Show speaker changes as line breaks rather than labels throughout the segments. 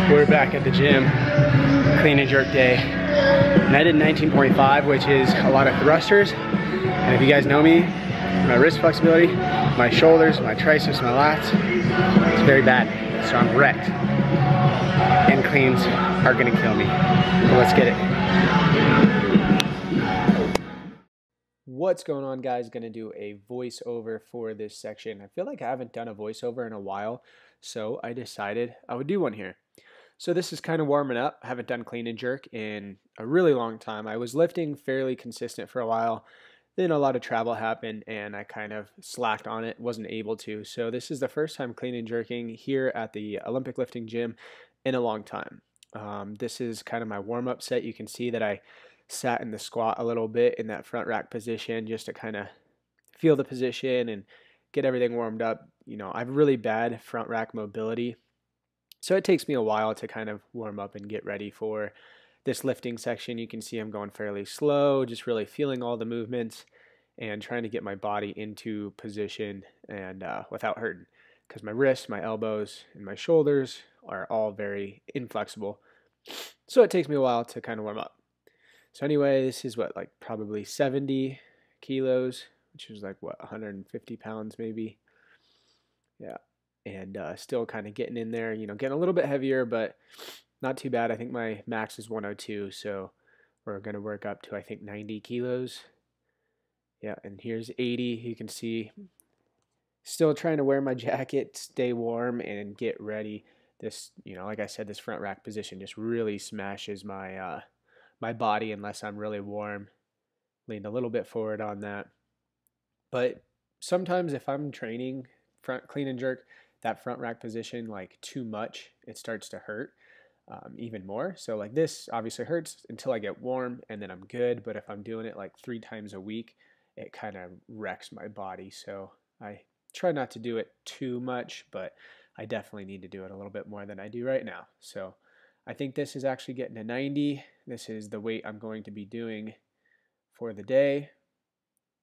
We're back at the gym, clean and jerk day. And I did 19.5, which is a lot of thrusters. And if you guys know me, my wrist flexibility, my shoulders, my triceps, my lats, it's very bad. So I'm wrecked. And cleans are gonna kill me. But let's get it. What's going on, guys? Gonna do a voiceover for this section. I feel like I haven't done a voiceover in a while, so I decided I would do one here. So this is kind of warming up. I haven't done clean and jerk in a really long time. I was lifting fairly consistent for a while. Then a lot of travel happened and I kind of slacked on it, wasn't able to. So this is the first time clean and jerking here at the Olympic lifting gym in a long time. This is kind of my warm-up set. You can see that I sat in the squat a little bit in that front rack position just to kind of feel the position and get everything warmed up. You know, I have really bad front rack mobility. So it takes me a while to kind of warm up and get ready for this lifting section. You can see I'm going fairly slow, just really feeling all the movements and trying to get my body into position and without hurting, because my wrists, my elbows, and my shoulders are all very inflexible. So it takes me a while to kind of warm up. So anyway, this is what, like probably 70 kilos, which is like what, 150 pounds maybe. Yeah. And still kind of getting in there, you know, getting a little bit heavier, but not too bad. I think my max is 102, so we're going to work up to, I think, 90 kilos. Yeah, and here's 80. You can see still trying to wear my jacket, stay warm, and get ready. This, you know, like I said, this front rack position just really smashes my my body unless I'm really warm. Lean a little bit forward on that. But sometimes if I'm training front clean and jerk, that front rack position like too much, it starts to hurt even more. So like this obviously hurts until I get warm and then I'm good. But if I'm doing it like 3 times a week, it kind of wrecks my body. So I try not to do it too much, but I definitely need to do it a little bit more than I do right now. So I think this is actually getting to 90. This is the weight I'm going to be doing for the day.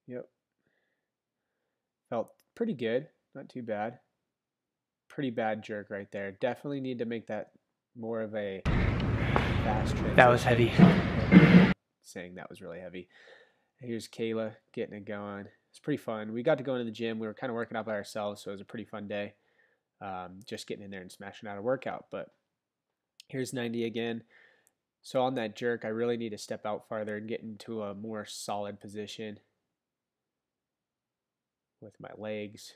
Yep. Felt pretty good, not too bad. Pretty bad jerk right there. Definitely need to make that more of a fast transition. That was heavy. Saying that was really heavy. Here's Kayla getting it going. It's pretty fun. We got to go into the gym. We were kind of working out by ourselves, so it was a pretty fun day. Just getting in there and smashing out a workout. But here's 90 again. So on that jerk, I really need to step out farther and get into a more solid position with my legs.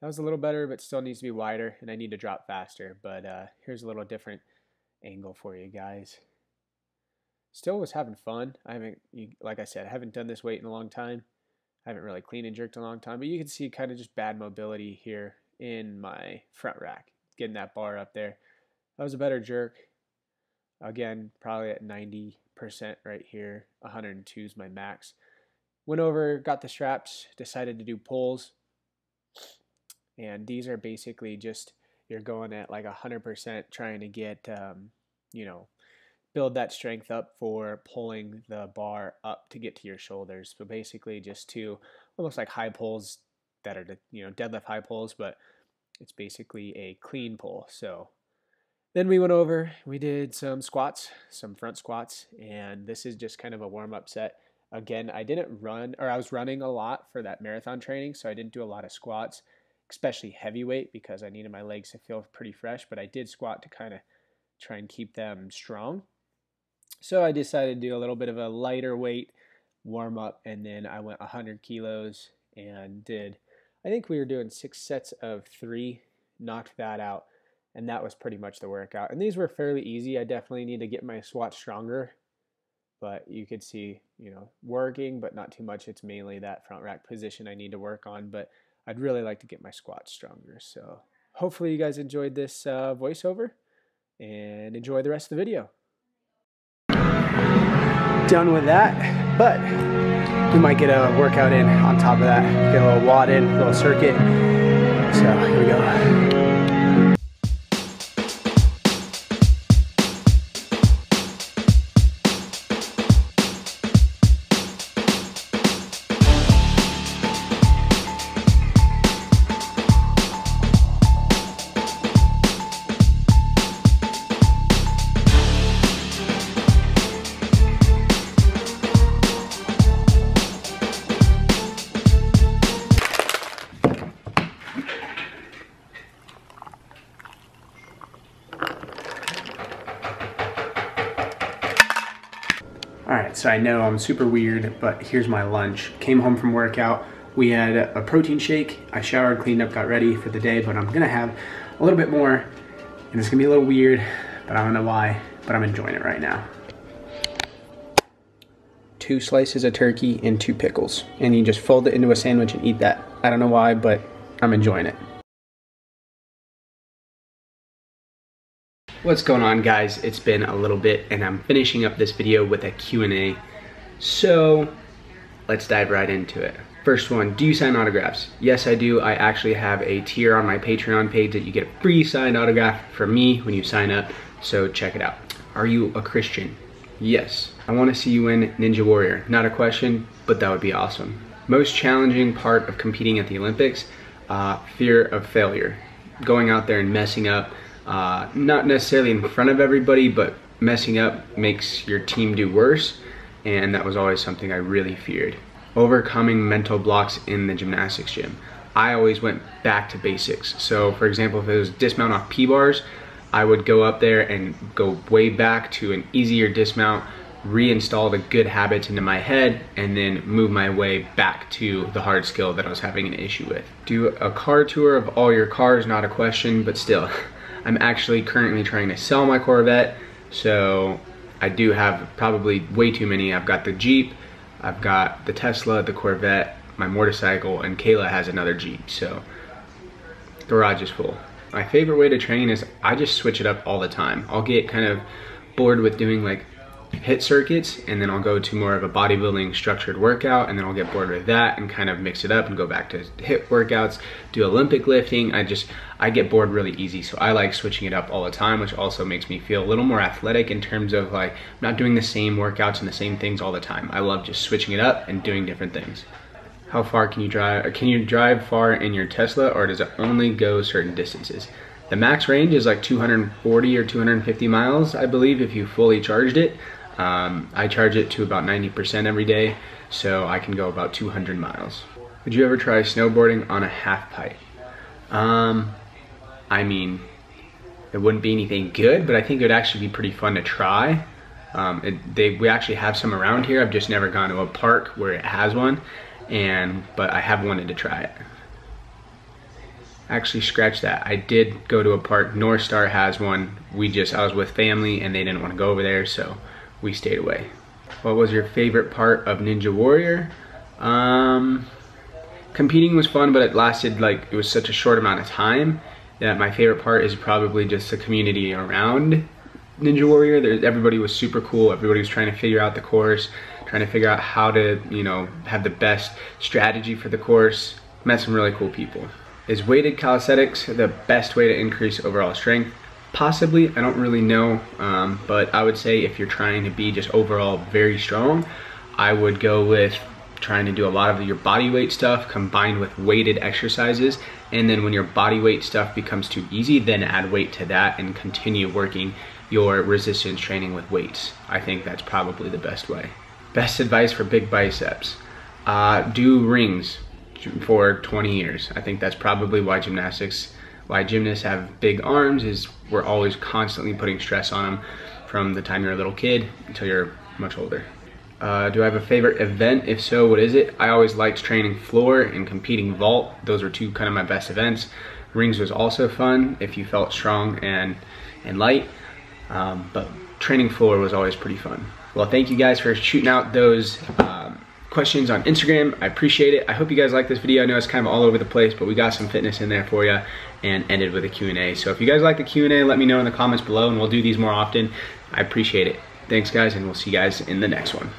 That was a little better, but still needs to be wider, and I need to drop faster. But here's a little different angle for you guys. Still was having fun. Like I said, I haven't done this weight in a long time. I haven't really clean and jerked in a long time, but you can see kind of just bad mobility here in my front rack, getting that bar up there. That was a better jerk. Again, probably at 90% right here. 102 is my max. Went over, got the straps, decided to do pulls. And these are basically just, you're going at like 100% trying to get, you know, build that strength up for pulling the bar up to get to your shoulders. So basically just two almost like high pulls that are, you know, deadlift high pulls, but it's basically a clean pull. So then we went over, we did some squats, some front squats, and this is just kind of a warm-up set. Again, I didn't run, or I was running a lot for that marathon training, so I didn't do a lot of squats, especially heavyweight, because I needed my legs to feel pretty fresh, but I did squat to kind of try and keep them strong. So I decided to do a little bit of a lighter weight warm up, and then I went 100 kilos and did, I think we were doing 6 sets of 3, knocked that out, and that was pretty much the workout. And these were fairly easy. I definitely need to get my squat stronger, but you could see, you know, working, but not too much. It's mainly that front rack position I need to work on, but I'd really like to get my squats stronger. So hopefully you guys enjoyed this voiceover and enjoy the rest of the video. Done with that, but we might get a workout in on top of that. Get a little WOD in, a little circuit. So here we go. Alright, so I know I'm super weird, but here's my lunch. Came home from workout, we had a protein shake, I showered, cleaned up, got ready for the day, but I'm gonna have a little bit more, and it's gonna be a little weird, but I don't know why, but I'm enjoying it right now. 2 slices of turkey and 2 pickles, and you just fold it into a sandwich and eat that. I don't know why, but I'm enjoying it. What's going on, guys? It's been a little bit and I'm finishing up this video with a Q&A. So let's dive right into it. First one, do you sign autographs? Yes, I do. I actually have a tier on my Patreon page that you get a free signed autograph from me when you sign up, so check it out. Are you a Christian? Yes. I want to see you win Ninja Warrior. Not a question, but that would be awesome. Most challenging part of competing at the Olympics? Fear of failure. Going out there and messing up. Not necessarily in front of everybody, but messing up makes your team do worse, and that was always something I really feared. Overcoming mental blocks in the gymnastics gym. I always went back to basics. So for example, if it was dismount off P-bars, I would go up there and go way back to an easier dismount, reinstall the good habits into my head, and then move my way back to the hard skill that I was having an issue with. Do a car tour of all your cars, not a question, but still. I'm actually currently trying to sell my Corvette, so I do have probably way too many. I've got the Jeep, I've got the Tesla, the Corvette, my motorcycle, and Kayla has another Jeep, so garage is full. My favorite way to train is I just switch it up all the time. I'll get kind of bored with doing like HIIT circuits, and then I'll go to more of a bodybuilding structured workout, and then I'll get bored with that and kind of mix it up and go back to HIIT workouts, do Olympic lifting. I get bored really easy, so I like switching it up all the time, which also makes me feel a little more athletic in terms of like not doing the same workouts and the same things all the time. I love just switching it up and doing different things. How far can you drive? Can you drive far in your Tesla, or does it only go certain distances? The max range is like 240 or 250 miles, I believe, if you fully charged it. I charge it to about 90% every day, so I can go about 200 miles. Would you ever try snowboarding on a half pipe? I mean, it wouldn't be anything good, but I think it would actually be pretty fun to try. We actually have some around here. I've just never gone to a park where it has one, but I have wanted to try it. Actually, scratch that. I did go to a park. North Star has one. I was with family and they didn't want to go over there, so we stayed away. What was your favorite part of Ninja Warrior? Competing was fun, but it was such a short amount of time that my favorite part is probably just the community around Ninja Warrior. Everybody was super cool. Everybody was trying to figure out the course, trying to figure out how to, have the best strategy for the course. Met some really cool people. Is weighted calisthenics the best way to increase overall strength? Possibly, I don't really know, but I would say if you're trying to be just overall very strong, I would go with trying to do a lot of your body weight stuff combined with weighted exercises, and then when your body weight stuff becomes too easy, then add weight to that and continue working your resistance training with weights. I think that's probably the best way. Best advice for big biceps? Do rings for 20 years. I think that's probably why gymnasts have big arms, is we're always constantly putting stress on them from the time you're a little kid until you're much older. Do I have a favorite event? If so, what is it? I always liked training floor and competing vault. Those were two kind of my best events. Rings was also fun if you felt strong and light, but training floor was always pretty fun. Well, thank you guys for shooting out those questions on Instagram. I appreciate it. I hope you guys like this video. I know it's kind of all over the place, but we got some fitness in there for you and ended with a Q&A. So if you guys like the Q&A, let me know in the comments below and we'll do these more often. I appreciate it. Thanks guys, and we'll see you guys in the next one.